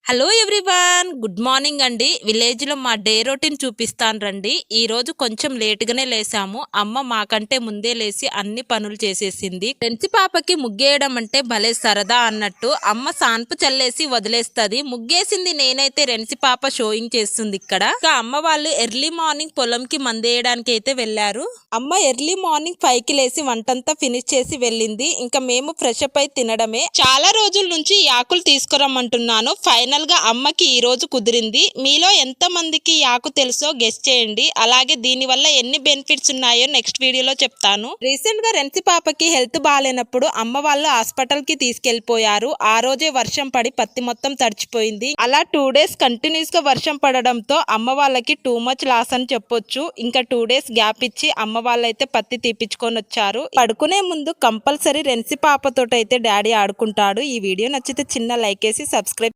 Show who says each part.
Speaker 1: Hello everyone, good morning అండి. Village లో మా డే రొటీన్ చూపిస్తాను రండి. ఈ రోజు కొంచెం లేటుగానే లేసాము. అమ్మ మాకంటే ముందే లేసి అన్ని పనులు చేసేసింది. ఫ్రెండ్స్ పాపకి ముగ్గేయడం అంటే భలే సరదా అన్నట్టు అమ్మ సాన్పు చల్లేసి వదిలేస్తుంది. ముగ్గేసింది నేనైతే రెన్సి పాప షోయింగ్ చేస్తుంది ఇక్కడ. ఇంకా అమ్మ వాళ్ళు ఎర్లీ మార్నింగ్ పొలంకి మందేయడానికి అయితే వెళ్లారు. అమ్మ ఎర్లీ మార్నింగ్ 5కి లేసి వంటంతా ఫినిష్ చేసి వెళ్ళింది. ఇంకా మేము ఫ్రెష్ అప్ అయి తినడమే. చాలా రోజుల నుంచి ఈ ఆకులు తీసుకురమ్మంటున్నాను. ఫైనల్ గా అమ్మకి ఈ రోజు కుదిరింది. మీలో ఎంత మందికి ఆకు తెలుసో గెస్ట్ చేయండి. అలాగే దీని వల్ల ఎన్ని బెనిఫిట్స్ ఉన్నాయో నెక్స్ట్ వీడియోలో చెప్తాను. రీసెంట్ గా రెన్సి పాపకి హెల్త్ బాగాలేనప్పుడు అమ్మ వాళ్ళు హాస్పిటల్ కి తీసుకెళ్లిపోయారు. ఆ రోజే వర్షం పడి పత్తి మొత్తం తడిచిపోయింది. అలా 2 డేస్ కంటిన్యూస్ గా వర్షం పడడంతో అమ్మ వాళ్ళకి టూ మచ్ లాస్ అని చెప్పొచ్చు. ఇంకా 2 డేస్ గ్యాప్ ఇచ్చి అమ్మ వాళ్ళైతే పత్తి తీపించుకొని వచ్చారు. పడుకునే ముందు కంపల్సరీ రెన్సి పాపతోటి అయితే డాడీ ఆడుకుంటాడు. ఈ వీడియో నచ్చితే చిన్న లైక్ వేసి సబ్స్క్రైబ్